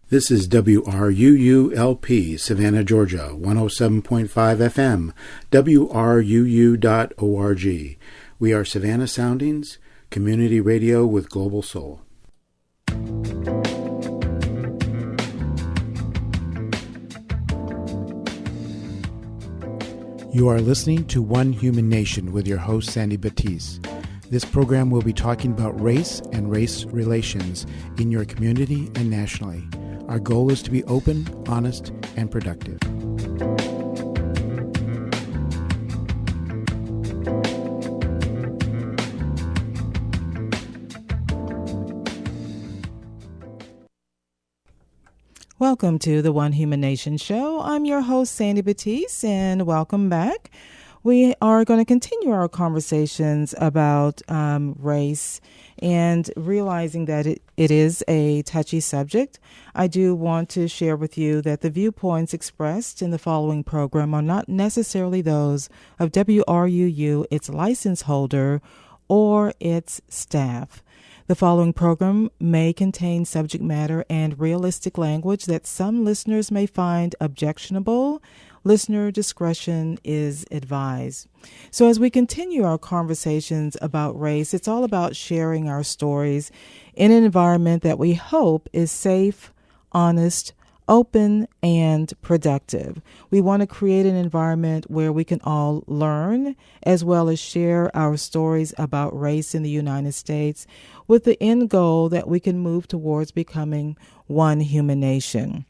This is WRUU-LP, Savannah, Georgia, 107.5 FM, WRUU.org. We are Savannah Soundings, community radio with global soul. You are listening to One Human Nation with your host, Sandy Batiste. This program will be talking about race and race relations in your community and nationally. Our goal is to be open, honest, and productive. Welcome to the One Human Nation show. I'm your host, Sandy Batiste, and welcome back. We are going to continue our conversations about race and realizing that it is a touchy subject. I do want to share with you that the viewpoints expressed in the following program are not necessarily those of WRUU, its license holder, or its staff. The following program may contain subject matter and realistic language that some listeners may find objectionable. Listener discretion is advised. So as we continue our conversations about race, it's all about sharing our stories in an environment that we hope is safe, honest, open, and productive. We want to create an environment where we can all learn as well as share our stories about race in the United States with the end goal that we can move towards becoming one human nation.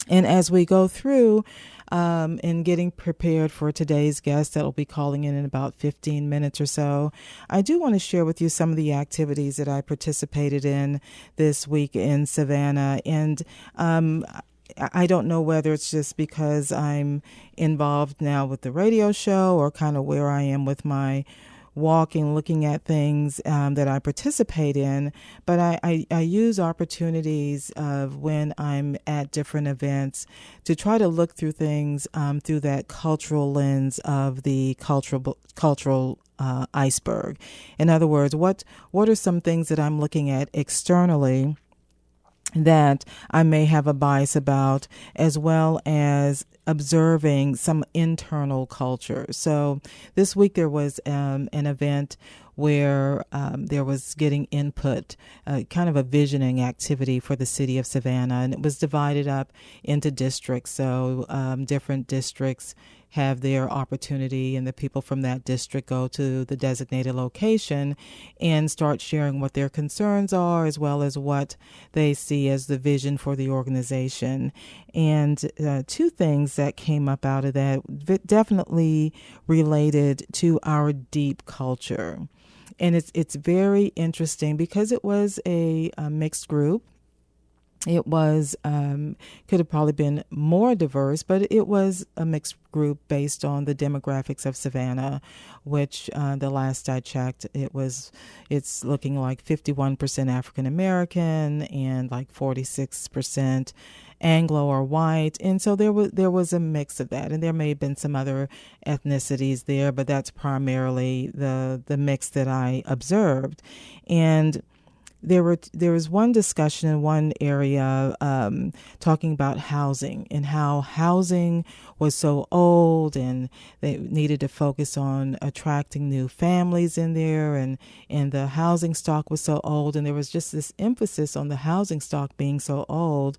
And as we go through in getting prepared for today's guest that will be calling in about 15 minutes or so, I do want to share with you some of the activities that I participated in this week in Savannah. And I don't know whether it's just because I'm involved now with the radio show or kind of where I am with my walking, looking at things that I participate in, but I use opportunities of when I'm at different events to try to look through things through that cultural lens of the cultural iceberg. In other words, what are some things that I'm looking at externally that I may have a bias about, as well as observing some internal culture. So this week there was an event where there was getting input, kind of a visioning activity for the city of Savannah, and it was divided up into districts. So different districts have their opportunity, and the people from that district go to the designated location and start sharing what their concerns are, as well as what they see as the vision for the organization. And two things that came up out of that definitely related to our deep culture. And it's very interesting because it was a mixed group. It was, could have probably been more diverse, but it was a mixed group based on the demographics of Savannah, which the last I checked, it's looking like 51% African American and like 46% Anglo or white. And so there was a mix of that. And there may have been some other ethnicities there, but that's primarily the mix that I observed. And there was one discussion in one area talking about housing and how housing was so old and they needed to focus on attracting new families in there, and the housing stock was so old, and there was just this emphasis on the housing stock being so old.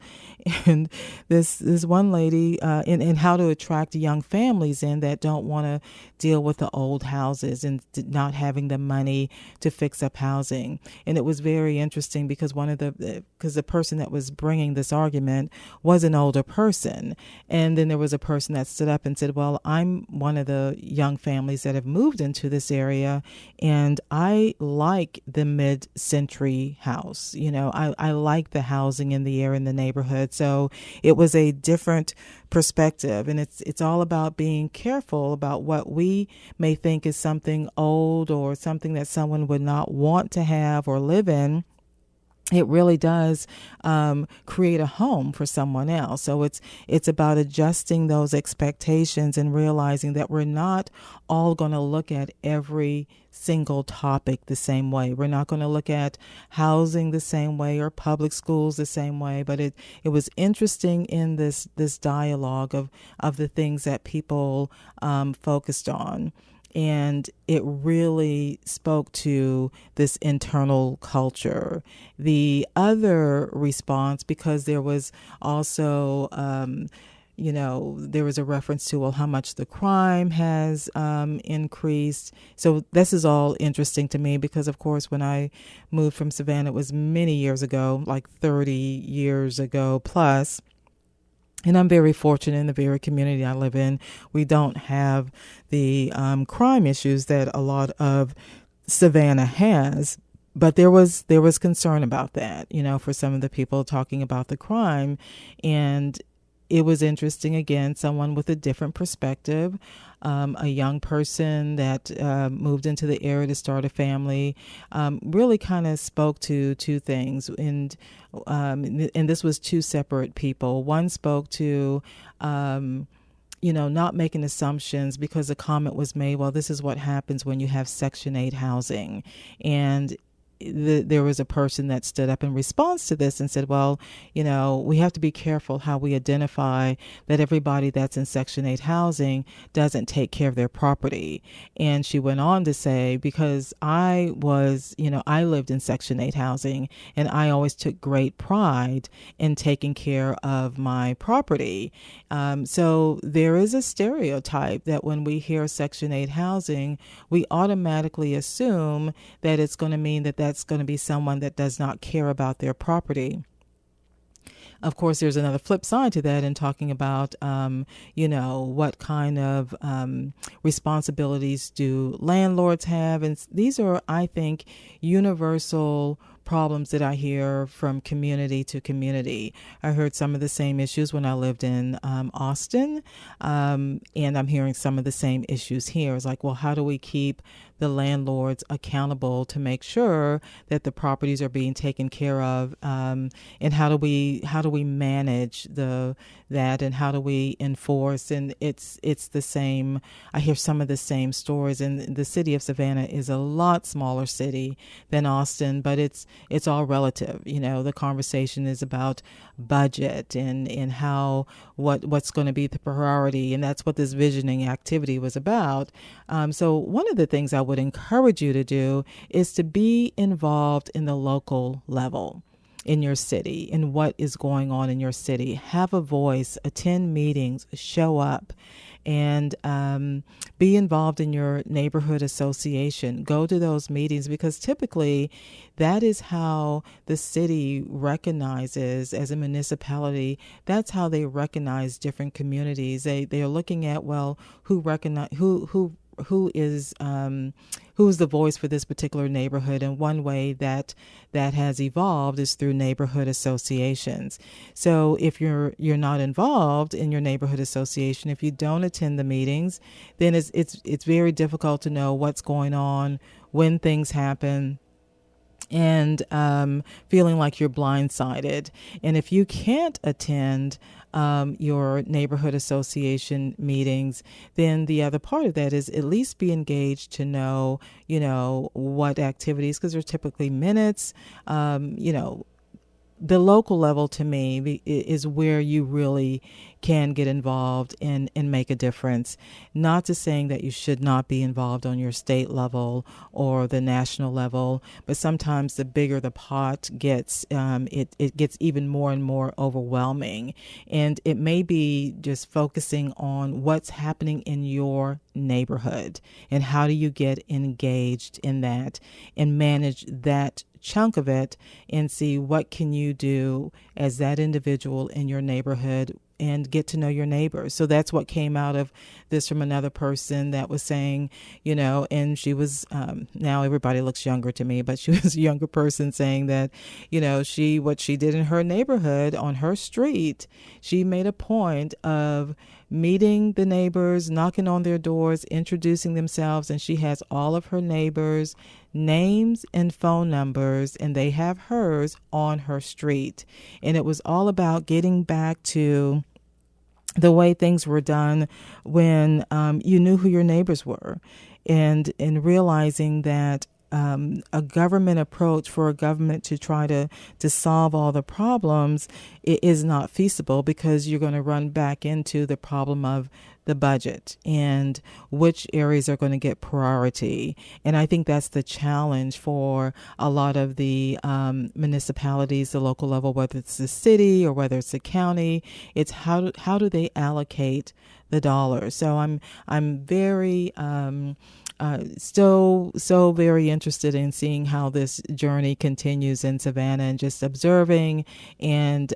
And this one lady in how to attract young families in that don't want to deal with the old houses and not having the money to fix up housing. And it was very interesting because the person that was bringing this argument was an older person, and then there was a person that stood up and said, well, I'm one of the young families that have moved into this area, and I like the mid-century house. You know, I like the housing in the air in the neighborhood. So it was a different perspective, and it's all about being careful about what we may think is something old or something that someone would not want to have or live in. it really does create a home for someone else. So it's about adjusting those expectations and realizing that we're not all going to look at every single topic the same way. We're not going to look at housing the same way or public schools the same way. But it was interesting in this dialogue of the things that people focused on. And it really spoke to this internal culture. The other response, because there was also, there was a reference to, well, how much the crime has increased. So this is all interesting to me because, of course, when I moved from Savannah, it was many years ago, like 30 years ago plus. And I'm very fortunate in the very community I live in. We don't have the crime issues that a lot of Savannah has. But there was concern about that, for some of the people talking about the crime. And it was interesting, again, someone with a different perspective, a young person that moved into the area to start a family, really kind of spoke to two things. And this was two separate people. One spoke to, not making assumptions because the comment was made, well, this is what happens when you have Section 8 housing. And there was a person that stood up in response to this and said, well, we have to be careful how we identify that everybody that's in Section 8 housing doesn't take care of their property. And she went on to say, because I lived in Section 8 housing and I always took great pride in taking care of my property. So there is a stereotype that when we hear Section 8 housing, we automatically assume that it's going to mean that that's going to be someone that does not care about their property. Of course, there's another flip side to that in talking about, what kind of responsibilities do landlords have. And these are, I think, universal problems that I hear from community to community. I heard some of the same issues when I lived in Austin, and I'm hearing some of the same issues here. It's like, well, how do we keep the landlords accountable to make sure that the properties are being taken care of, and how do we manage that, and how do we enforce? And it's the same. I hear some of the same stories. And the city of Savannah is a lot smaller city than Austin, but it's all relative. The conversation is about budget and how what's going to be the priority, and that's what this visioning activity was about. So one of the things I would encourage you to do is to be involved in the local level in your city, in what is going on in your city. Have a voice, attend meetings, show up, and be involved in your neighborhood association. Go to those meetings, because typically that is how the city recognizes, as a municipality, that's how they recognize different communities. They are looking at, well, who is the voice for this particular neighborhood. And one way that has evolved is through neighborhood associations. So if you're not involved in your neighborhood association, if you don't attend the meetings, then it's very difficult to know what's going on, when things happen, and feeling like you're blindsided. And if you can't attend your neighborhood association meetings, then the other part of that is at least be engaged to know, what activities, because there's typically minutes, the local level to me is where you really can get involved and make a difference. Not to saying that you should not be involved on your state level or the national level, but sometimes the bigger the pot gets, it gets even more and more overwhelming. And it may be just focusing on what's happening in your neighborhood and how do you get engaged in that and manage that chunk of it and see what can you do as that individual in your neighborhood and get to know your neighbors. So that's what came out of this from another person that was saying, and she was, now everybody looks younger to me, but she was a younger person saying that, what she did in her neighborhood on her street, she made a point of meeting the neighbors, knocking on their doors, introducing themselves, and she has all of her neighbors names and phone numbers, and they have hers on her street. And it was all about getting back to the way things were done when you knew who your neighbors were, and realizing that a government approach for a government to try to solve all the problems is not feasible, because you're going to run back into the problem of the budget and which areas are going to get priority. And I think that's the challenge for a lot of the municipalities, the local level, whether it's the city or whether it's the county. It's how do they allocate the dollars. So I'm very still so very interested in seeing how this journey continues in Savannah, and just observing and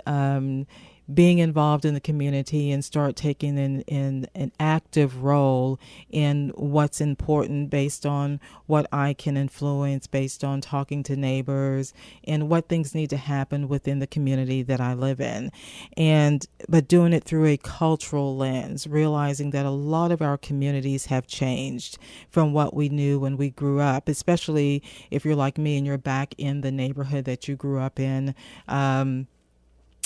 being involved in the community, and start taking in an active role in what's important based on what I can influence, based on talking to neighbors, and what things need to happen within the community that I live in. But doing it through a cultural lens, realizing that a lot of our communities have changed from what we knew when we grew up, especially if you're like me and you're back in the neighborhood that you grew up in.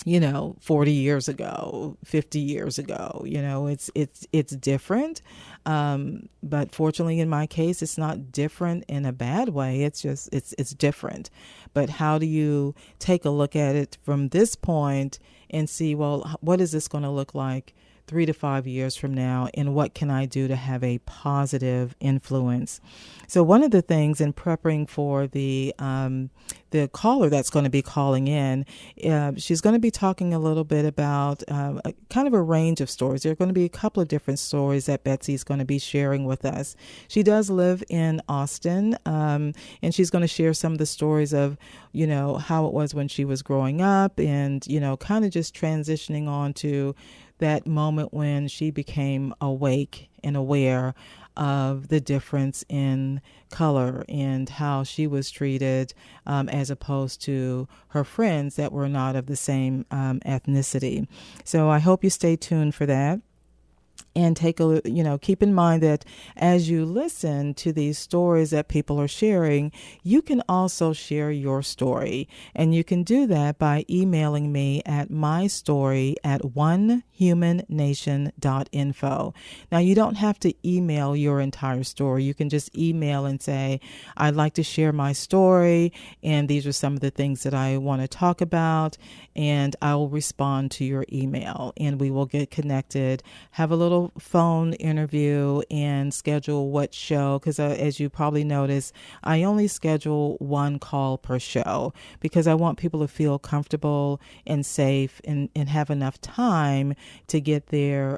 40 years ago, 50 years ago, it's different. But fortunately, in my case, it's not different in a bad way. It's just, it's different. But how do you take a look at it from this point and see, well, what is this going to look like 3 to 5 years from now, and what can I do to have a positive influence? So one of the things in preparing for the caller that's going to be calling in, she's going to be talking a little bit about kind of a range of stories. There are going to be a couple of different stories that Betsy's going to be sharing with us. She does live in Austin, and she's going to share some of the stories of, how it was when she was growing up, and, kind of just transitioning on to that moment when she became awake and aware of the difference in color and how she was treated as opposed to her friends that were not of the same ethnicity. So I hope you stay tuned for that. And keep in mind that as you listen to these stories that people are sharing, you can also share your story. And you can do that by emailing me at mystory@onehumannation.info. Now, you don't have to email your entire story. You can just email and say, I'd like to share my story, and these are some of the things that I want to talk about, and I will respond to your email, and we will get connected, have a little phone interview, and schedule what show, because as you probably noticed, I only schedule one call per show, because I want people to feel comfortable and safe, and have enough time to get their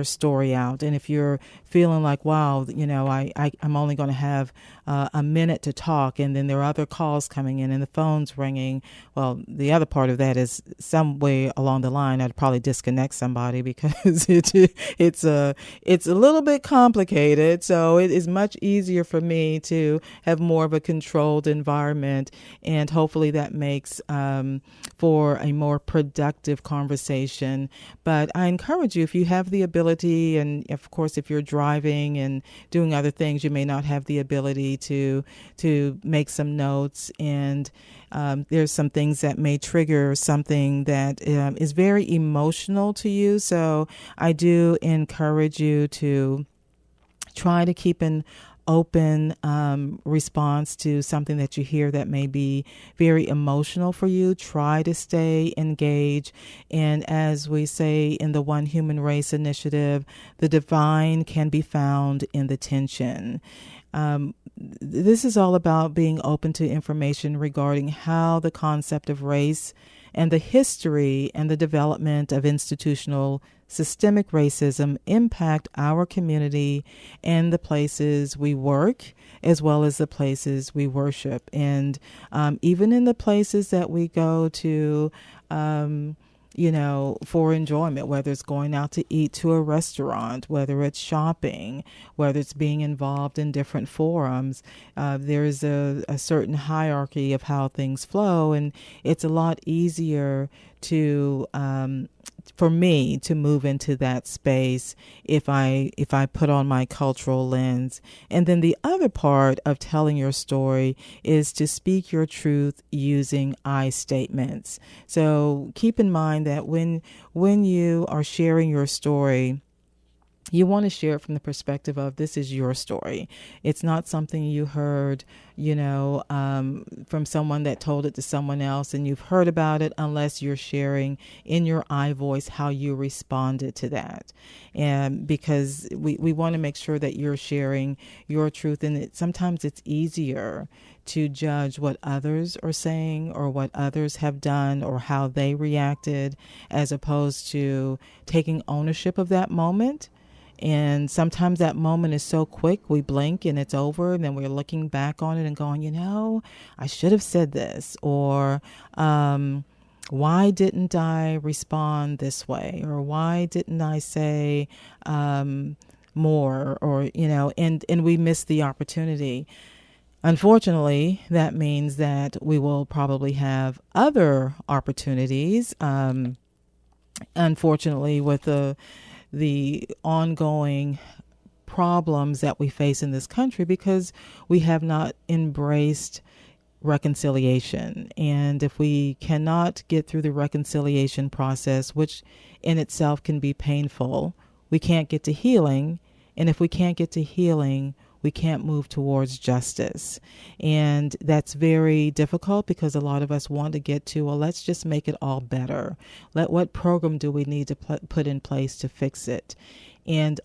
story out. And if you're feeling like, wow, I'm only going to have a minute to talk, and then there are other calls coming in and the phone's ringing, well, the other part of that is somewhere along the line I'd probably disconnect somebody, because it's a little bit complicated. So it is much easier for me to have more of a controlled environment, and hopefully that makes for a more productive conversation. But I encourage you, if you have the ability, and of course if you're driving and doing other things, you may not have the ability to make some notes, and there's some things that may trigger something that is very emotional to you. So I do encourage you to try to keep an open response to something that you hear that may be very emotional for you. Try to stay engaged. And as we say in the One Human Race initiative, the divine can be found in the tension. This is all about being open to information regarding how the concept of race and the history and the development of institutional systemic racism impact our community and the places we work, as well as the places we worship. And even in the places that we go to, for enjoyment, whether it's going out to eat to a restaurant, whether it's shopping, whether it's being involved in different forums, there's a certain hierarchy of how things flow, and it's a lot easier to for me to move into that space if I put on my cultural lens. And then the other part of telling your story is to speak your truth using I statements. So keep in mind that when you are sharing your story, you want to share it from the perspective of this is your story. It's not something you heard, from someone that told it to someone else and you've heard about it, unless you're sharing in your I voice how you responded to that. And because we want to make sure that you're sharing your truth. And sometimes it's easier to judge what others are saying or what others have done or how they reacted, as opposed to taking ownership of that moment. And sometimes that moment is so quick, we blink and it's over, and then we're looking back on it and going, I should have said this, or why didn't I respond this way, or why didn't I say more, or, and we miss the opportunity. Unfortunately, that means that we will probably have other opportunities, unfortunately, with the ongoing problems that we face in this country, because we have not embraced reconciliation. And if we cannot get through the reconciliation process, which in itself can be painful, we can't get to healing. And if we can't get to healing, we can't move towards justice. And that's very difficult, because a lot of us want to get to, well, let's just make it all better. What program do we need to put in place to fix it? And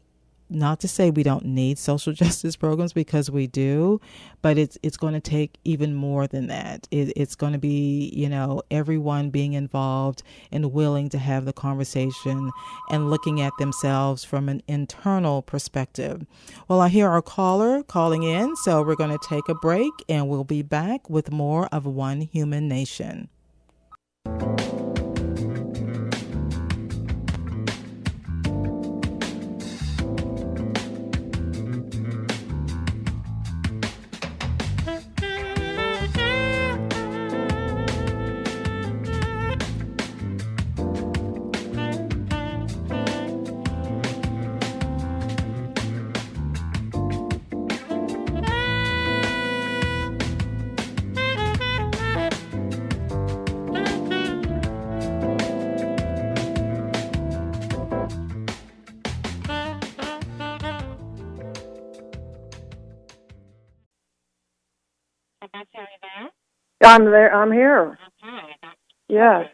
not to say we don't need social justice programs, because we do, but it's going to take even more than that. It's going to be, everyone being involved and willing to have the conversation and looking at themselves from an internal perspective. Well, I hear our caller calling in, so we're going to take a break and we'll be back with more of One Human Nation. I'm there. I'm here. Yes.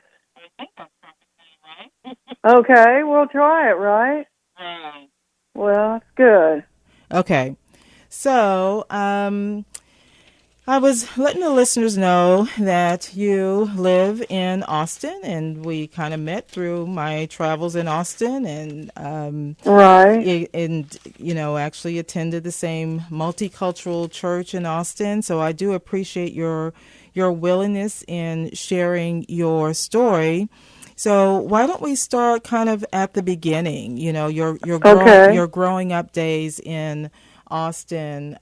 Okay, we'll try it, right? Well, that's good. Okay. So, I was letting the listeners know that you live in Austin, and we kind of met through my travels in Austin, and right, and actually attended the same multicultural church in Austin. So I do appreciate your willingness in sharing your story. So why don't we start kind of at the beginning? Your growing up days in Austin.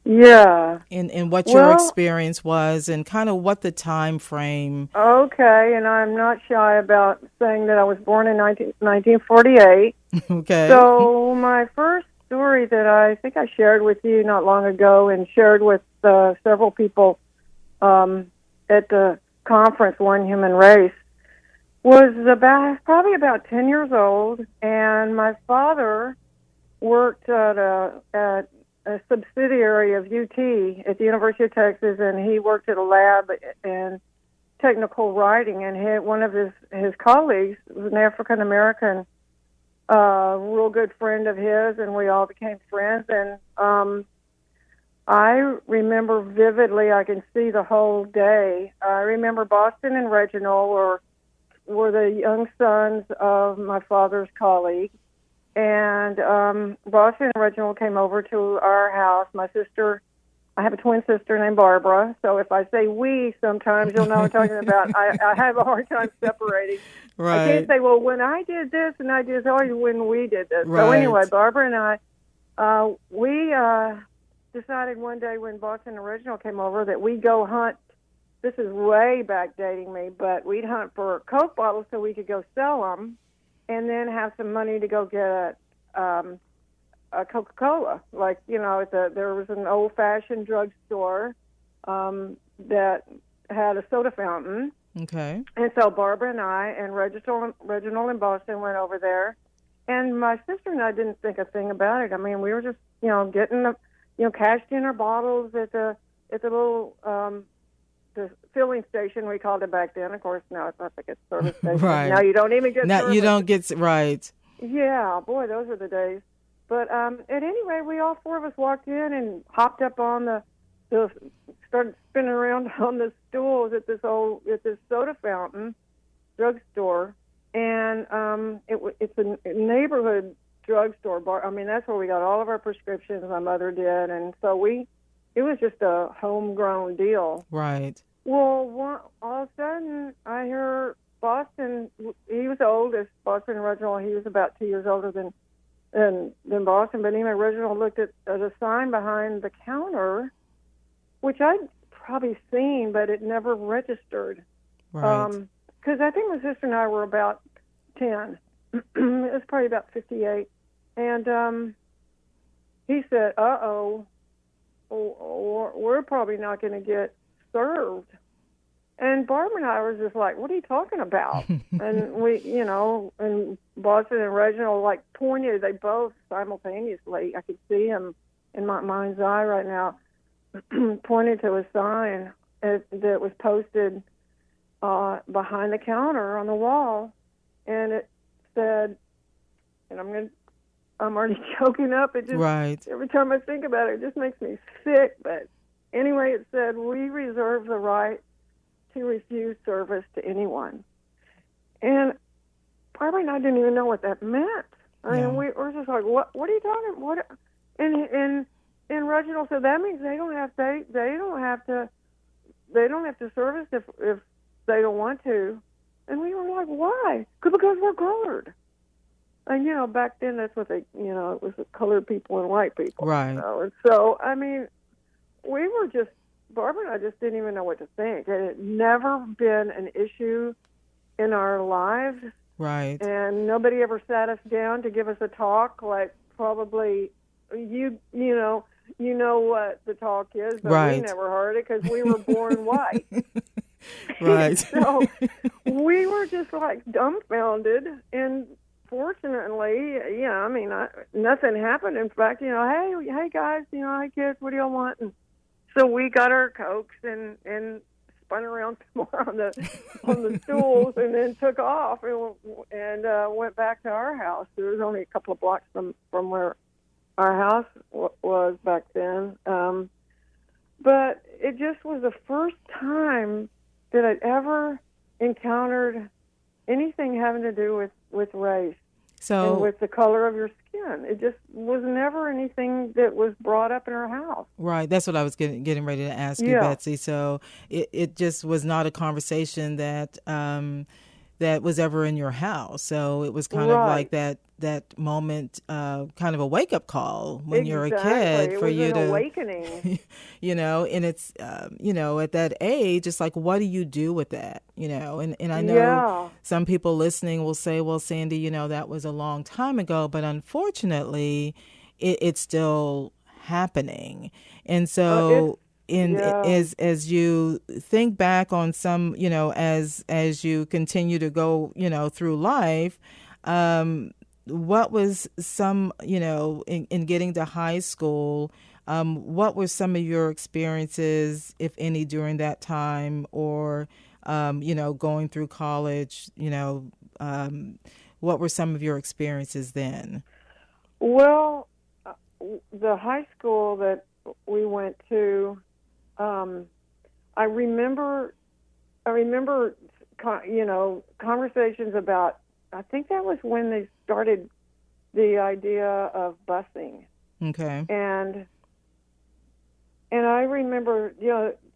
Yeah. And what your experience was, and kind of what the time frame. Okay, and I'm not shy about saying that I was born in 1948. Okay. So my first story that I think I shared with you not long ago, and shared with several people at the conference, One Human Race, was probably about 10 years old, and my father worked at a subsidiary of UT at the University of Texas, and he worked at a lab in technical writing, and one of his colleagues was an African American, real good friend of his, and we all became friends. And I remember vividly, I can see the whole day. I remember Boston and Reginald were the young sons of my father's colleague. And Boston and Reginald came over to our house. My sister, I have a twin sister named Barbara, so if I say we, sometimes you'll know what I'm talking about. I have a hard time separating. Right. I can't say, well, when I did this and I did this, or when we did this. Right. So anyway, Barbara and I, we decided one day when Boston and Reginald came over that we'd go hunt this is way backdating me, but we'd hunt for Coke bottles so we could go sell them, and then have some money to go get a Coca-Cola. Like, there was an old-fashioned drugstore that had a soda fountain. Okay. And so Barbara and I and Reginald and Boston went over there, and my sister and I didn't think a thing about it. I mean, we were just, getting cashed in our bottles at the little the filling station, we called it back then. Of course, now it's not like a service station. Right. Now you don't even get Now service. you don't get right. Yeah, boy, those were the days. But at any rate, we all four of us walked in and hopped up on started spinning around on the stools at this soda fountain drugstore, and it's a neighborhood drugstore bar. I mean, that's where we got all of our prescriptions. My mother did, and so it was just a homegrown deal. Right. Well, all of a sudden, I hear Boston. He was the oldest. Boston Reginald. He was about 2 years older than Boston. But anyway, Reginald looked at a sign behind the counter, which I'd probably seen, but it never registered. Right. Because I think my sister and I were about 10. It was probably about 58. And he said, uh-oh, we're probably not going to get served. And Barbara and I were just like, what are you talking about? And we, and Boston and Reginald pointed, they both simultaneously, I could see him in my mind's eye right now, pointed to a sign that was posted behind the counter on the wall, and it said, and I'm already choking up. It just, right. Every time I think about it, it just makes me sick. But anyway, it said, we reserve the right to refuse service to anyone. And Barbara and I didn't even know what that meant. I mean, we were just like, what are you talking about? What? And Reginald said, that means they don't have to service if they don't want to. And we were like, why? Because we're colored. And back then that's what they, it was colored people and white people. Right. And so I mean, we were just, Barbara and I just didn't even know what to think. It had never been an issue in our lives. Right. And nobody ever sat us down to give us a talk, like probably you know what the talk is, but right. we never heard it because we were born white. Right. So we were just dumbfounded, and fortunately, nothing happened. In fact, hey guys, hey kids, what do y'all want? And so we got our Cokes and spun around some more on the stools, and then took off and went back to our house. It was only a couple of blocks from where our house was back then. But it just was the first time that I'd ever encountered anything having to do with race and with the color of your skin. It just was never anything that was brought up in our house. Right. That's what I was getting ready to ask you, Betsy. So it just was not a conversation that that was ever in your house. So it was kind of like that moment, kind of a wake up call when you're a kid for you to awakening. And it's at that age, it's like, what do you do with that? And I know some people listening will say, well, Sandy, that was a long time ago, but unfortunately it's still happening. And so as you think back on some, as you continue to go, through life, what was some, in getting to high school, what were some of your experiences, if any, during that time, or, going through college, what were some of your experiences then? Well, the high school that we went to, I remember, conversations about, I think that was when they started the idea of busing. Okay. And I remember,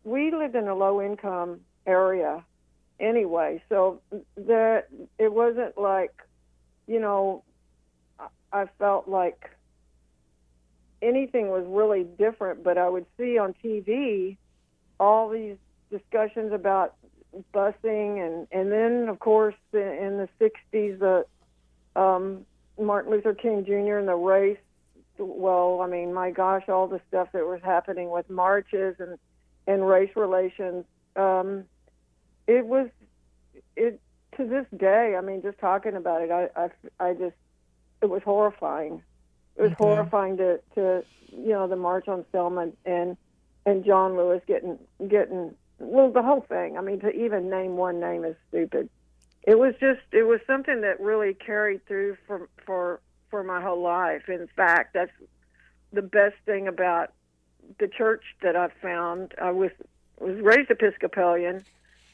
we lived in a low-income area anyway, so that it wasn't like, I felt like anything was really different, but I would see on TV all these discussions about busing, and then of course in the 60s, the Martin Luther King Jr. and the race. Well, I mean, my gosh, all the stuff that was happening with marches and race relations. It to this day. I mean, just talking about it, I just, it was horrifying. It was horrifying to the March on Selma and John Lewis getting well, the whole thing. I mean, to even name one name is stupid. It was something that really carried through for my whole life. In fact, that's the best thing about the church that I've found. I was raised Episcopalian,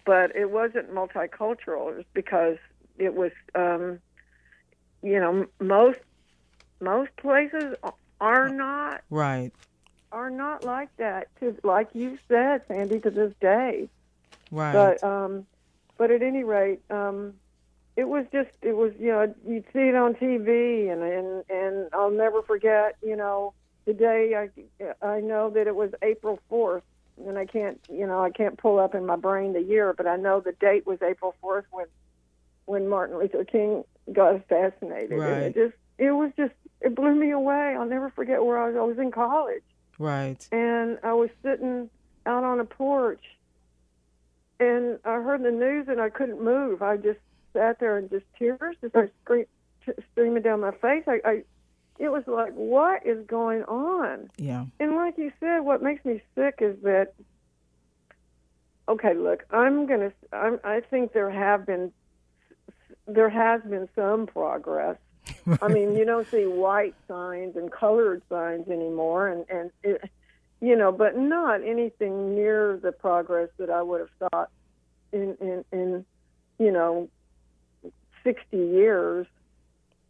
but it wasn't multicultural. It was because it was, most places are not are not like that. Like you said, Sandy, to this day. Right. But at any rate, it was you'd see it on TV, and I'll never forget, the day I know that it was April 4th, and I can't pull up in my brain the year, but I know the date was April 4th when Martin Luther King got assassinated. Right. And it blew me away. I'll never forget where I was in college. Right. And I was sitting out on a porch, and I heard the news, and I couldn't move. I just sat there, and just tears just started streaming down my face. It was like, what is going on? Yeah. And like you said, what makes me sick is that, okay, look, I think there has been some progress. I mean, you don't see white signs and colored signs anymore, and but not anything near the progress that I would have thought in 60 years.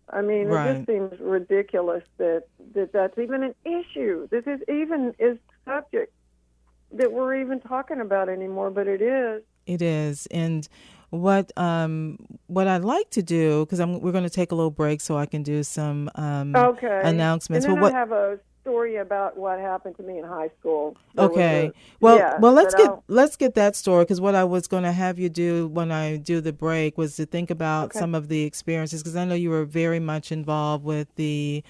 I mean, right. It just seems ridiculous that's even an issue. This is even is subject that we're even talking about anymore, but it is. It is. And what I'd like to do, because we're going to take a little break so I can do some announcements. And then I have a story about what happened to me in high school. Okay. Let's get that story, because what I was going to have you do when I do the break was to think about some of the experiences, because I know you were very much involved with the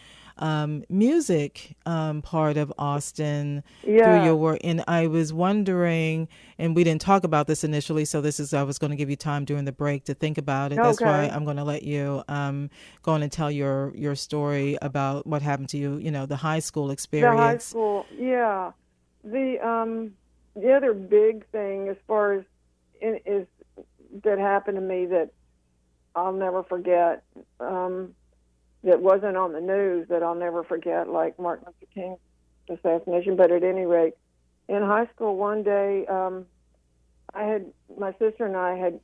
music part of Austin through your work. And I was wondering, and we didn't talk about this initially, so I was going to give you time during the break to think about it. That's why I'm going to let you go on and tell your story about what happened to you, the high school experience. The high school, yeah. The other big thing as far as is that happened to me that I'll never forget, that wasn't on the news, that I'll never forget, like Martin Luther King's assassination. But at any rate, in high school one day, my sister and I had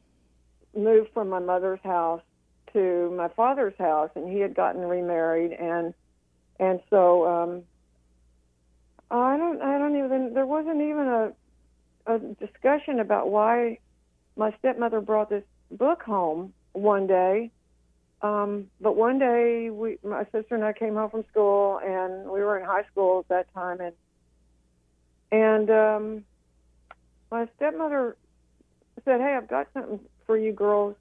moved from my mother's house to my father's house, and he had gotten remarried, and so there wasn't even a discussion about why my stepmother brought this book home one day. But one day, my sister and I came home from school, and we were in high school at that time, and my stepmother said, "Hey, I've got something for you girls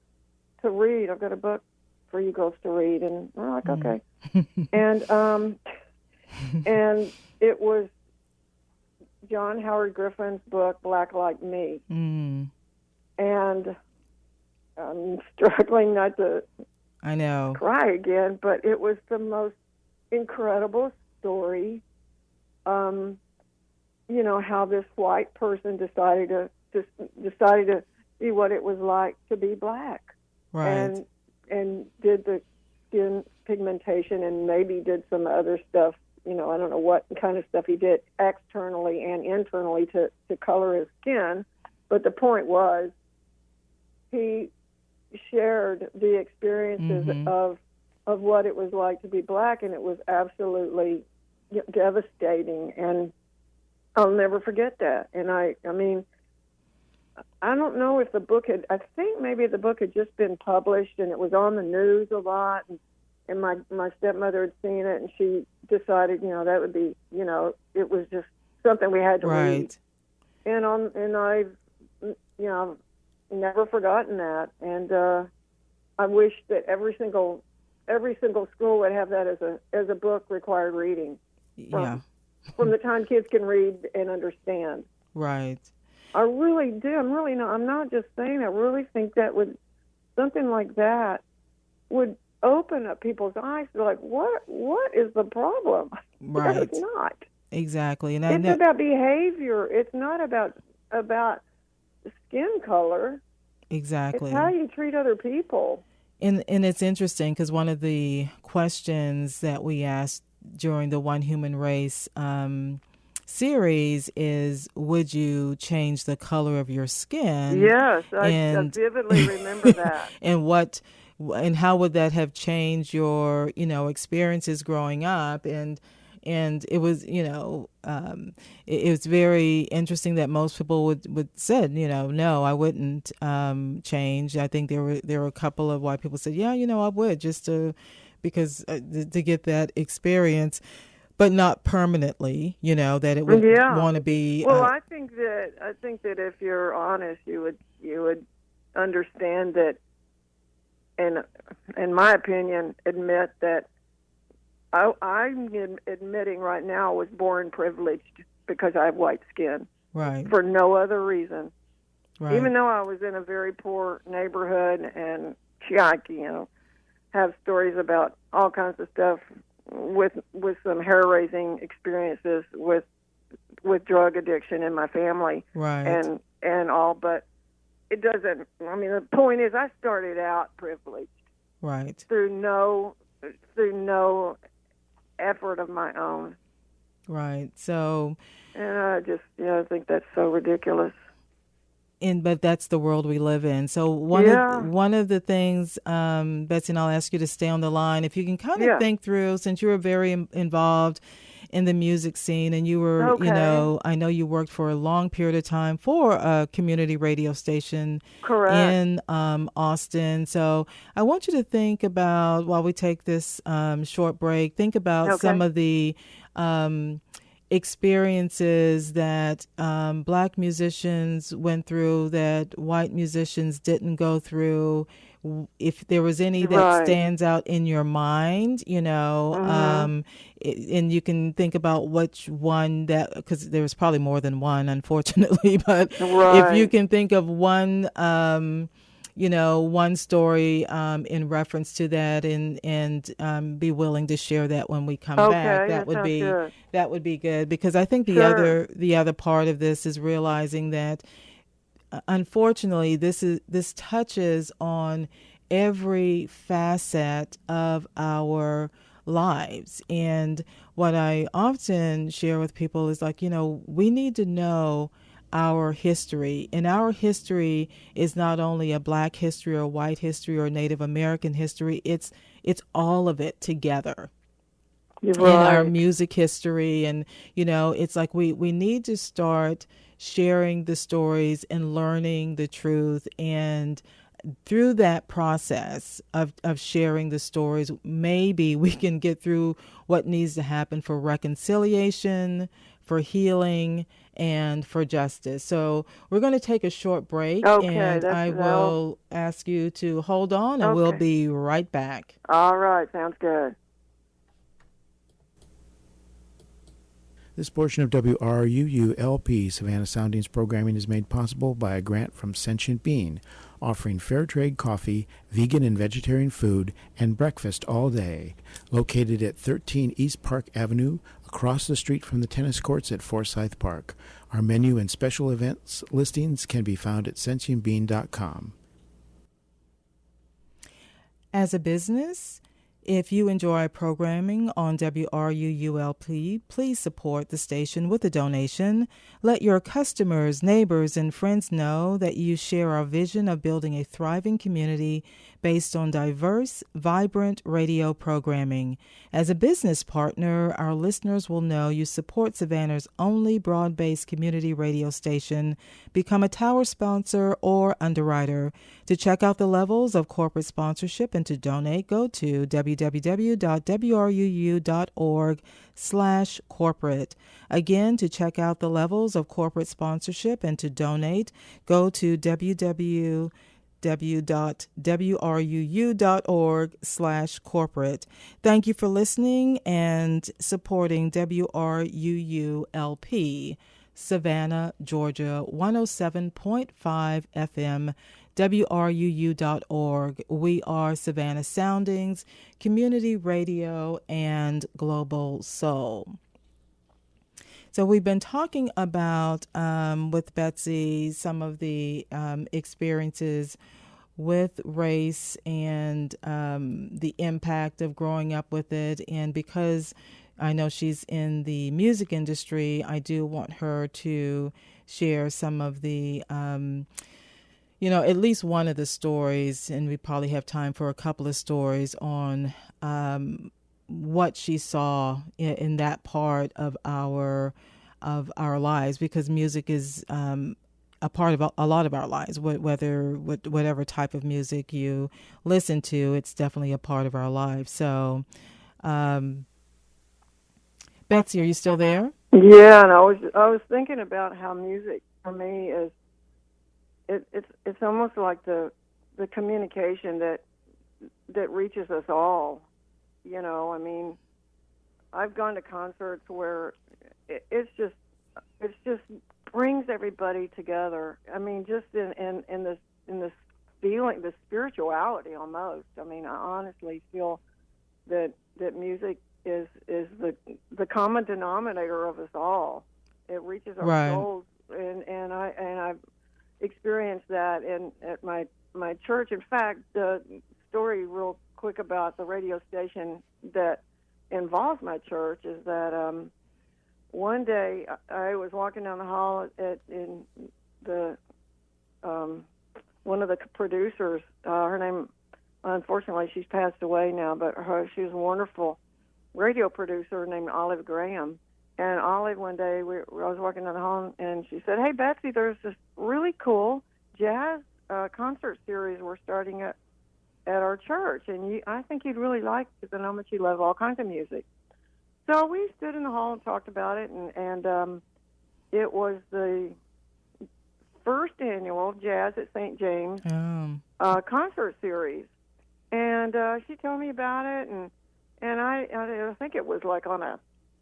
to read. I've got a book for you girls to read." And we're like, "Okay." And it was John Howard Griffin's book, Black Like Me. And I'm struggling not to cry again, but it was the most incredible story. How this white person decided to see what it was like to be black, right? And did the skin pigmentation, and maybe did some other stuff. I don't know what kind of stuff he did externally and internally to color his skin, but the point was he shared the experiences of what it was like to be black, and it was absolutely devastating, and I'll never forget that. And I mean, I don't know if the book I think maybe the book had just been published, and it was on the news a lot, and my stepmother had seen it, and she decided, that would be, it was just something we had to read. And I I've never forgotten that, and I wish that every single school would have that as a book required reading. From the time kids can read and understand. Right. I really do. I'm not just saying. I really think that something like that would open up people's eyes. They're like, what is the problem? Right. It's not. Exactly. And it's about behavior. It's not about skin color. Exactly. It's how you treat other people. And it's interesting because one of the questions that we asked during the One Human Race series is, would you change the color of your skin? Yes, I vividly remember that. And how would that have changed your, experiences growing up? And it was, it was very interesting that most people would said, no, I wouldn't change. I think there were a couple of white people said, yeah, I would, just to get that experience, but not permanently. That it would want to be. Well, I think that if you're honest, you would understand that, and in my opinion, admit that. I'm admitting right now I was born privileged because I have white skin. Right. For no other reason. Right. Even though I was in a very poor neighborhood and I have stories about all kinds of stuff with some hair-raising experiences with drug addiction in my family. Right. And all, but it doesn't, the point is I started out privileged. Right. Through no effort of my own. Right. So, and I just, I think that's so ridiculous. But that's the world we live in. So one of the things, Betsy, and I'll ask you to stay on the line, if you can kind of think through, since you were very involved in the music scene, and you were, I know you worked for a long period of time for a community radio station in Austin. So I want you to think about, while we take this short break, think about some of the experiences that Black musicians went through that white musicians didn't go through. If there was any that stands out in your mind, and you can think about which one because there's probably more than one, unfortunately, but if you can think of one, one story in reference to that, and be willing to share that when we come back, that would be good, because I think the other part of this is realizing that unfortunately this touches on every facet of our lives. And what I often share with people is we need to know our history. And our history is not only a Black history or white history or Native American history, it's all of it together. In our music history. And, it's like we need to start sharing the stories and learning the truth. And through that process of sharing the stories, maybe we can get through what needs to happen for reconciliation, for healing, and for justice. So we're going to take a short break, and I will ask you to hold on, and we'll be right back. All right, sounds good. This portion of WRUU LP Savannah Soundings programming is made possible by a grant from Sentient Bean, offering fair trade coffee, vegan and vegetarian food, and breakfast all day. Located at 13 East Park Avenue, across the street from the tennis courts at Forsyth Park. Our menu and special events listings can be found at sentientbean.com. As a business, if you enjoy programming on WRUU-LP, please support the station with a donation. Let your customers, neighbors, and friends know that you share our vision of building a thriving community based on diverse, vibrant radio programming. As a business partner, our listeners will know you support Savannah's only broad-based community radio station. Become a tower sponsor or underwriter. To check out the levels of corporate sponsorship and to donate, go to www.wruu.org/corporate. Again, to check out the levels of corporate sponsorship and to donate, go to www.wruu.org/corporate. Thank you for listening and supporting WRUU-LP, Savannah, Georgia, 107.5 FM, WRUU.org. We are Savannah Soundings, Community Radio, and Global Soul. So we've been talking about, with Betsy, some of the experiences with race and the impact of growing up with it. And because I know she's in the music industry, I do want her to share some of the, at least one of the stories, and we probably have time for a couple of stories on what she saw in that part of our lives, because music is a part of a lot of our lives. Whatever type of music you listen to, it's definitely a part of our lives. So, Betsy, are you still there? Yeah, and I was thinking about how music for me is it's almost like the communication that reaches us all. I mean, I've gone to concerts where it's just brings everybody together. I mean, just in this feeling, the spirituality almost. I mean, I honestly feel that music is the common denominator of us all. It reaches our souls, and I've experienced that at my church. In fact, the story real quick about the radio station that involves my church is that one day I was walking down the hall in the one of the producers. Her name, unfortunately, she's passed away now, but she was a wonderful radio producer named Olive Graham. And Olive, one day, I was walking down the hall, and she said, "Hey, Betsy, there's this really cool jazz concert series we're starting at our church, and I think you'd really like it because I know that you love all kinds of music." So we stood in the hall and talked about it, and it was the first annual Jazz at St. James concert series. And she told me about it, and I think it was like on a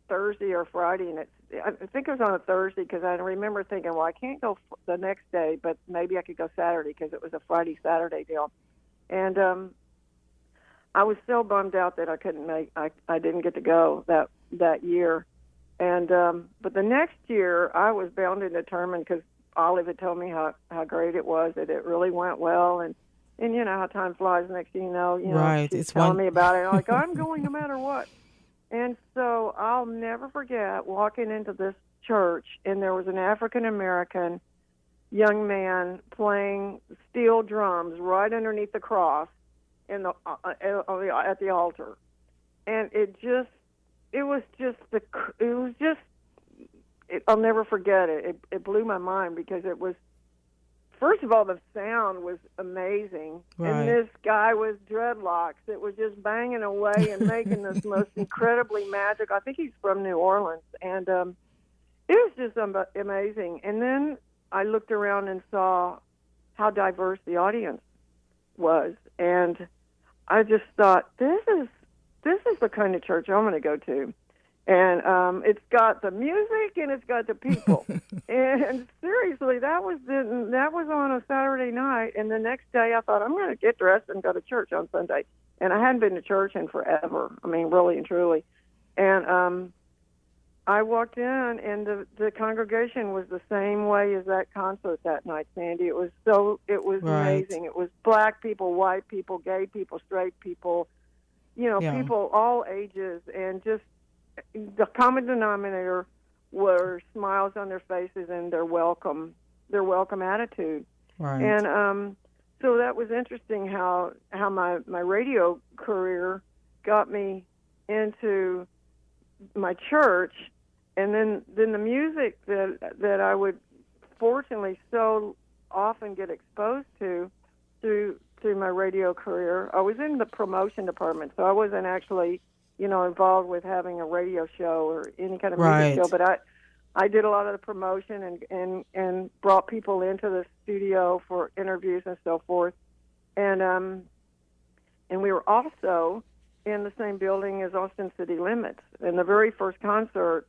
Thursday or Friday, and I think it was on a Thursday because I remember thinking, well, I can't go the next day, but maybe I could go Saturday because it was a Friday-Saturday deal. And I was so bummed out that I didn't get to go that year. And but the next year I was bound and determined because Olive had told me how great it was, that it really went well, and you know how time flies. Next thing you know, right. She's telling me about it. I'm like, I'm going no matter what. And so I'll never forget walking into this church, and there was an African American young man playing steel drums right underneath the cross at the altar, and I'll never forget it. It blew my mind because it was, first of all, the sound was amazing, and this guy with dreadlocks. It was just banging away and making this most incredibly magic. I think he's from New Orleans, and it was just amazing. And then I looked around and saw how diverse the audience was, and I just thought, this is the kind of church I'm going to go to. And it's got the music and it's got the people. And seriously, that was on a Saturday night. And the next day, I thought, I'm going to get dressed and go to church on Sunday. And I hadn't been to church in forever. I mean, really and truly. And I walked in, and the congregation was the same way as that concert that night, Sandy. It was amazing. It was black people, white people, gay people, straight people, people all ages, and just the common denominator were smiles on their faces and their welcome attitude. Right. And so that was interesting how my radio career got me into my church, and then the music that I would fortunately so often get exposed to through my radio career. I was in the promotion department, so I wasn't actually, involved with having a radio show or any kind of music show. But I did a lot of the promotion and brought people into the studio for interviews and so forth. And we were also in the same building as Austin City Limits. And the very first concert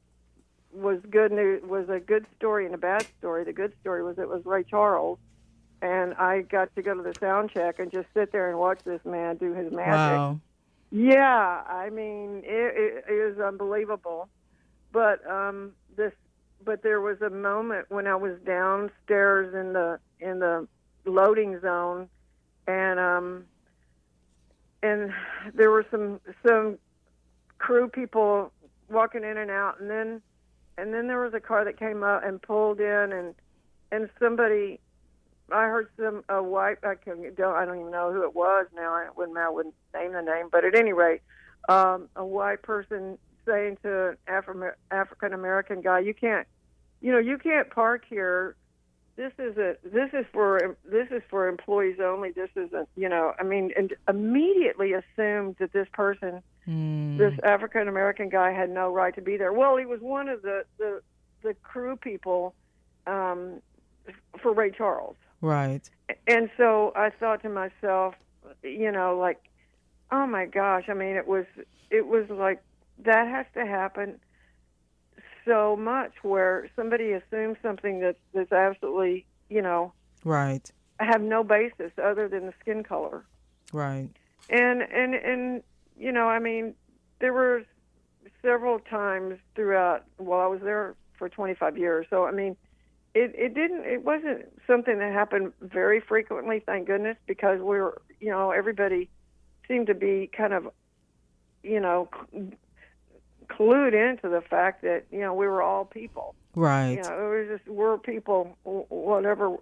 was good news, was a good story and a bad story. The good story was it was Ray Charles, and I got to go to the sound check and just sit there and watch this man do his magic. Wow. Yeah, I mean, it is unbelievable. But there was a moment when I was downstairs in the loading zone, and there were some crew people walking in and out, and then there was a car that came up and pulled in, and somebody, I heard a white, I don't even know who it was now. I wouldn't name the name, but at any rate, a white person saying to an African American guy, you can't park here. This is for employees only. This isn't, and immediately assumed that this person, this African American guy, had no right to be there. Well, he was one of the crew people for Ray Charles. Right. And so I thought to myself, like, oh my gosh, I mean, it was like that has to happen so much where somebody assumes something that's absolutely, right, have no basis other than the skin color. Right. And I mean, there were several times throughout, well, I was there for 25 years. So, I mean, it wasn't something that happened very frequently, thank goodness, because we were, everybody seemed to be kind of, clued into the fact that, we were all people. Right. It was just, we're people, whatever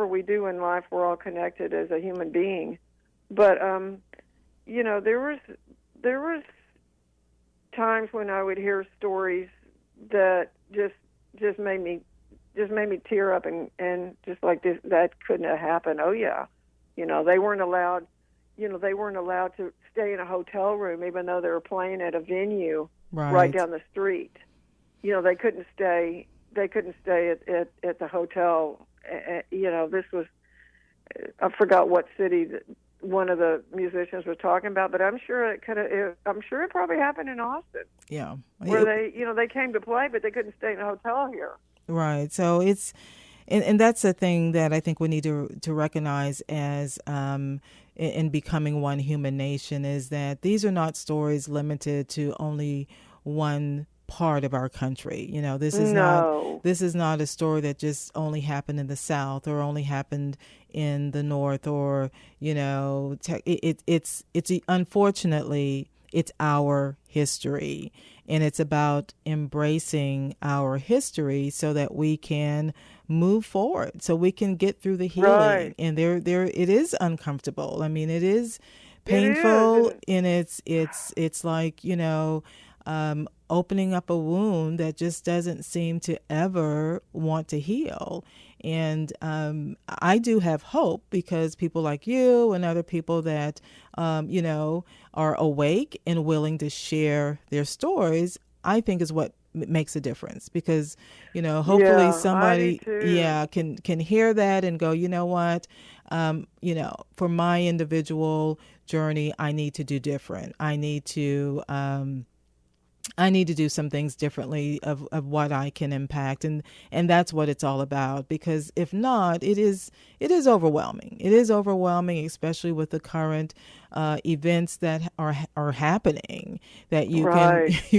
we do in life, we're all connected as a human being. But, there was times when I would hear stories that just made me tear up and just like this, that couldn't have happened. Oh yeah. They weren't allowed to stay in a hotel room even though they were playing at a venue right down the street. They couldn't stay at the hotel. This was, I forgot what city that one of the musicians was talking about, but I'm sure it probably happened in Austin. Yeah. Where they came to play, but they couldn't stay in a hotel here. Right. So it's, and that's a thing that I think we need to recognize as in becoming one human nation, is that these are not stories limited to only one part of our country. This is not a story that just only happened in the South or only happened in the North, or it's unfortunately it's our history, and it's about embracing our history so that we can move forward, so we can get through the healing. Right. And there it is uncomfortable. I mean, it is painful, and it's like opening up a wound that just doesn't seem to ever want to heal. And I do have hope, because people like you and other people that, are awake and willing to share their stories, I think is what makes a difference. Because, hopefully somebody, can hear that and go, you know what, for my individual journey, I need to do different. I need to do some things differently of what I can impact. And that's what it's all about, because if not, it is overwhelming. It is overwhelming, especially with the current events that are happening, that you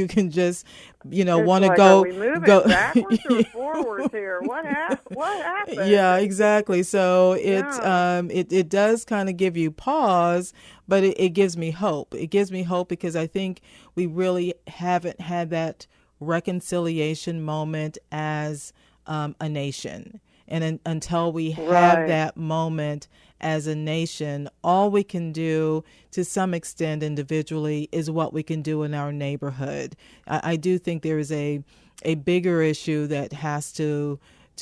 can just, want to like, go. Are we moving backwards or forwards here? What happened? Yeah, exactly. So it does kind of give you pause, but it gives me hope. It gives me hope because I think we really haven't had that reconciliation moment as a nation. And until we have that moment as a nation, all we can do to some extent individually is what we can do in our neighborhood. I do think there is a bigger issue that has to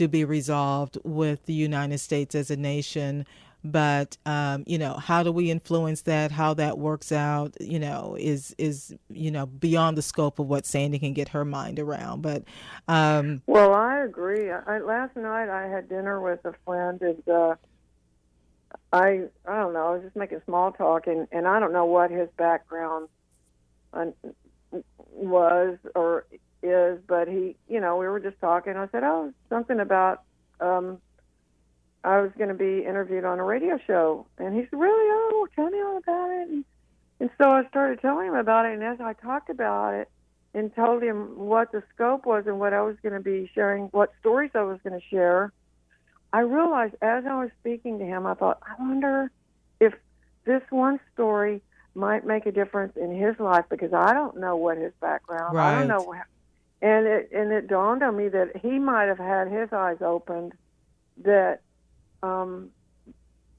be resolved with the United States as a nation, But, how do we influence that, how that works out, is beyond the scope of what Sandy can get her mind around. But, well, I agree. Last night I had dinner with a friend, and I don't know, I was just making small talk, and I don't know what his background was or is, but he, we were just talking. I said, something about I was going to be interviewed on a radio show. And he said, really? Oh, tell me all about it. And so I started telling him about it. And as I talked about it and told him what the scope was and what I was going to be sharing, what stories I was going to share, I realized as I was speaking to him, I thought, I wonder if this one story might make a difference in his life, because I don't know what his background, right. I don't know. And it dawned on me that he might have had his eyes opened that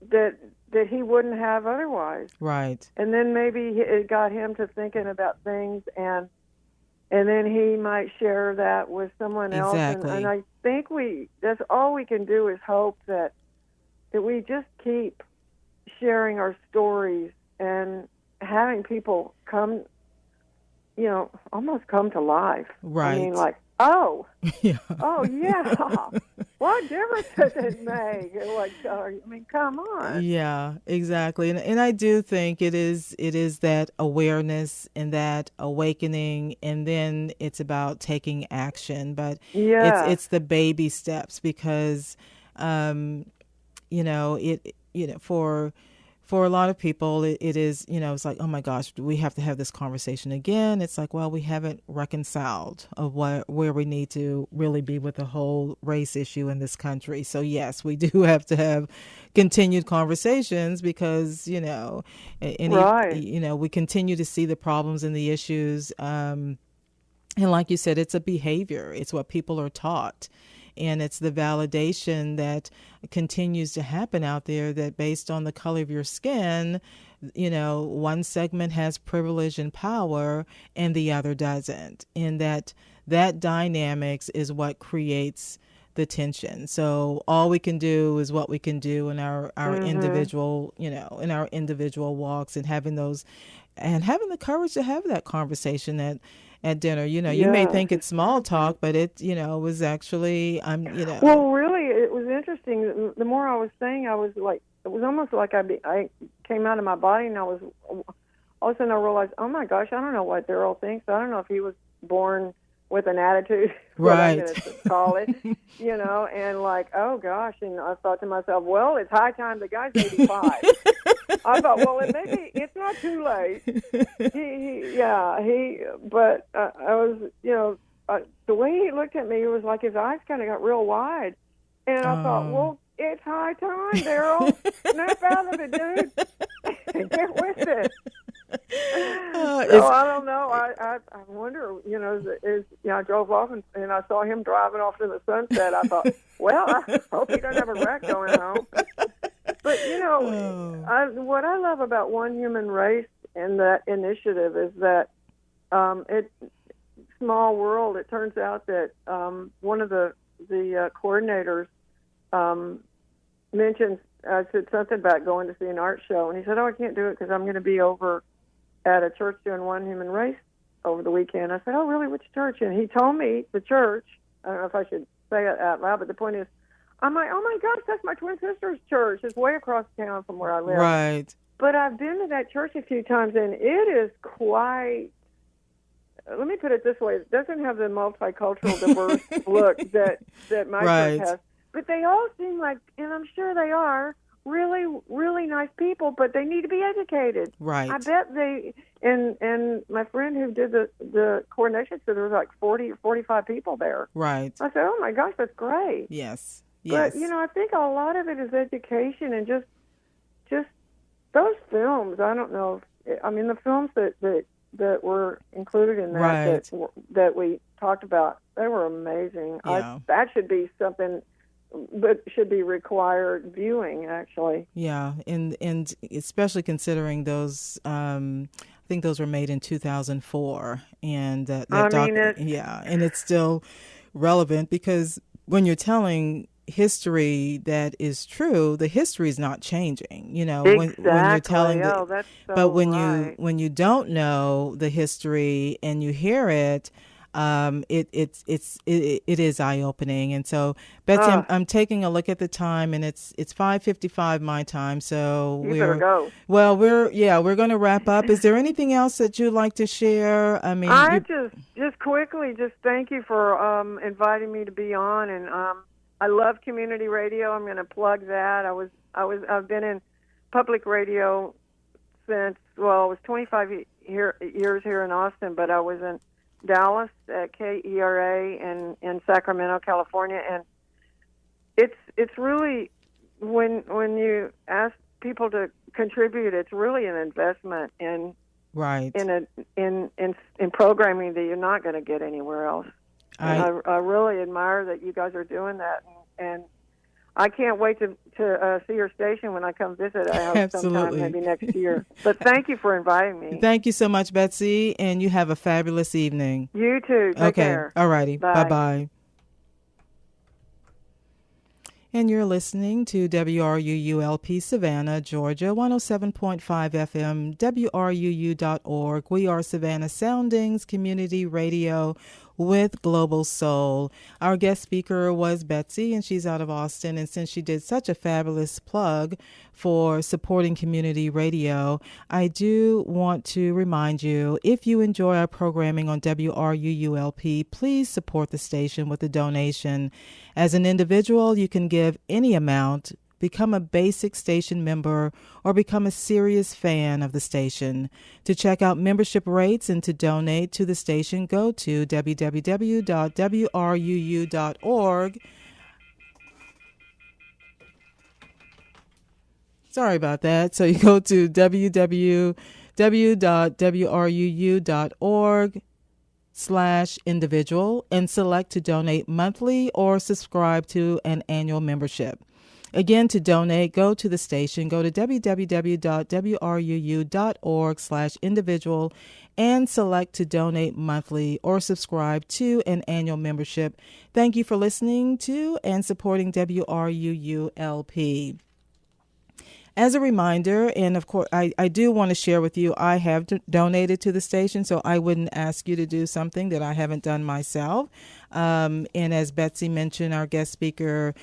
that he wouldn't have otherwise. Right. And then maybe it got him to thinking about things, and then he might share that with someone else. Exactly. And I think that's all we can do is hope that we just keep sharing our stories and having people come, almost come to life. Right. I mean, like, oh, yeah. Oh, yeah. What difference does it make? Come on. Yeah, exactly. And I do think it is that awareness and that awakening, and then it's about taking action. But it's the baby steps, because for a lot of people, it is, it's like, oh my gosh, we have to have this conversation again. It's like, well, we haven't reconciled of where we need to really be with the whole race issue in this country. So yes, we do have to have continued conversations, because, we continue to see the problems and the issues. And like you said, it's a behavior. It's what people are taught. And it's the validation that continues to happen out there, that based on the color of your skin, one segment has privilege and power and the other doesn't. And that dynamics is what creates the tension. So all we can do is what we can do in our individual, in our individual walks, and having the courage to have that conversation at dinner. You may think it's small talk, but it, was actually, Well, really, it was interesting. The more I was saying, I was like, it was almost like I came out of my body, and all of a sudden I realized, oh my gosh, I don't know what Daryl thinks. I don't know if he was born with an attitude, right? What I'm going to call it, and like, oh gosh. And I thought to myself, well, it's high time. The guy's 85. I thought, well, maybe it's not too late. But I was, the way he looked at me, it was like his eyes kind of got real wide. And I thought, well, it's high time, Daryl. Snap out of it, dude. Get with it. So I don't know. I wonder, I drove off and I saw him driving off to the sunset. I thought, well, I hope he doesn't have a wreck going home. But, what I love about One Human Race and that initiative is that small world, it turns out that one of the coordinators mentioned, I said something about going to see an art show, and he said, I can't do it because I'm going to be over at a church doing One Human Race over the weekend. I said, oh, really? Which church? And he told me the church. I don't know if I should say it out loud, but the point is, I'm like, oh my gosh, that's my twin sister's church. It's way across town from where I live. Right. But I've been to that church a few times, and it is quite, let me put it this way, it doesn't have the multicultural, diverse look that my church has. But they all seem like, and I'm sure they are, really, really nice people, but they need to be educated. Right. I bet they, and my friend who did the coordination said there was like 40 or 45 people there. Right. I said, oh my gosh, that's great. Yes. But, I think a lot of it is education and just those films. I don't know. The films that were included in that, right, that we talked about, they were amazing. Yeah. That should be something, but should be required viewing, actually. Yeah, and especially considering those, I think those were made in 2004, and and it's still relevant, because when you're telling history that is true, the history is not changing. Exactly. When you're telling that's so but right. when you don't know the history and you hear it, it is eye opening. And so, Betsy, Ugh, I'm taking a look at the time, and it's 5:55 my time. So you better go. we're going to wrap up. Is there anything else that you'd like to share? I mean, I just quickly just thank you for inviting me to be on, and I love community radio. I'm going to plug that. I've been in public radio since, well, it was 25 years here in Austin, but I was in Dallas at KERA and in Sacramento, California, and it's really when you ask people to contribute, it's really an investment in right in programming that you're not going to get anywhere else. And I really admire that you guys are doing that, and I can't wait to see your station when I come visit. I hope sometime maybe next year. But thank you for inviting me. Thank you so much, Betsy, and you have a fabulous evening. You too. Take care. All righty. Bye. Bye. And you're listening to WRUU-LP Savannah, Georgia, 107.5 FM, WRUU.org. We are Savannah Soundings Community Radio with Global Soul. Our guest speaker was Betsy, and she's out of Austin. And since she did such a fabulous plug for supporting community radio, I do want to remind you, if you enjoy our programming on WRUU-LP, please support the station with a donation. As an individual, you can give any amount, become a basic station member, or become a serious fan of the station. To check out membership rates and to donate to the station, go to www.wruu.org. Sorry about that. So you go to www.wruu.org/individual and select to donate monthly or subscribe to an annual membership. Again, to donate, go to the station, go to www.wruu.org/individual and select to donate monthly or subscribe to an annual membership. Thank you for listening to and supporting WRUU-LP. As a reminder, and of course, I do want to share with you, I have donated to the station, so I wouldn't ask you to do something that I haven't done myself. And as Betsy mentioned, our guest speaker,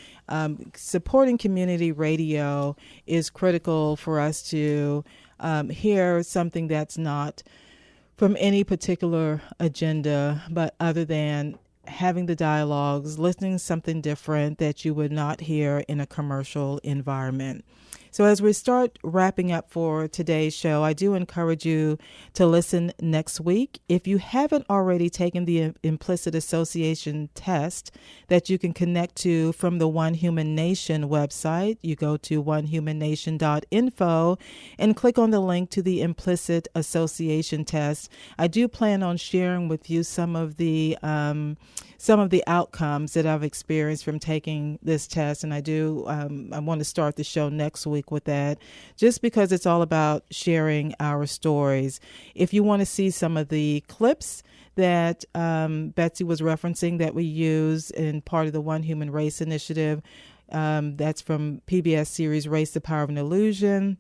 supporting community radio is critical for us to hear something that's not from any particular agenda, but other than having the dialogues, listening to something different that you would not hear in a commercial environment. So as we start wrapping up for today's show, I do encourage you to listen next week. If you haven't already taken the implicit association test that you can connect to from the One Human Nation website, you go to onehumannation.info and click on the link to the implicit association test. I do plan on sharing with you some of the outcomes that I've experienced from taking this test. And I want to start the show next week with that, just because it's all about sharing our stories. If you want to see some of the clips that Betsy was referencing that we use in part of the One Human Race initiative, that's from PBS series Race, the Power of an Illusion.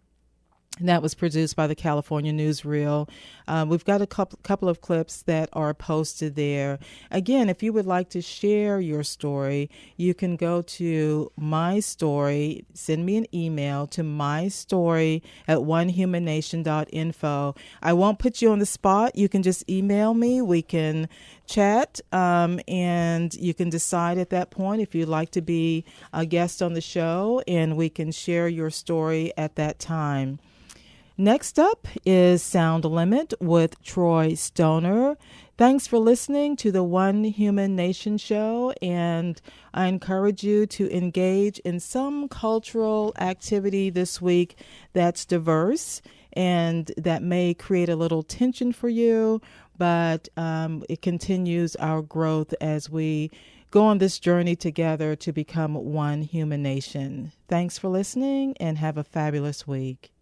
And that was produced by the California Newsreel. We've got a couple of clips that are posted there. Again, if you would like to share your story, you can go to My Story. Send me an email to mystory@onehumannation.info. I won't put you on the spot. You can just email me. We can chat, and you can decide at that point if you'd like to be a guest on the show, and we can share your story at that time. Next up is Sound Limit with Troy Stoner. Thanks for listening to the One Human Nation show, and I encourage you to engage in some cultural activity this week that's diverse and that may create a little tension for you, but it continues our growth as we go on this journey together to become one human nation. Thanks for listening and have a fabulous week.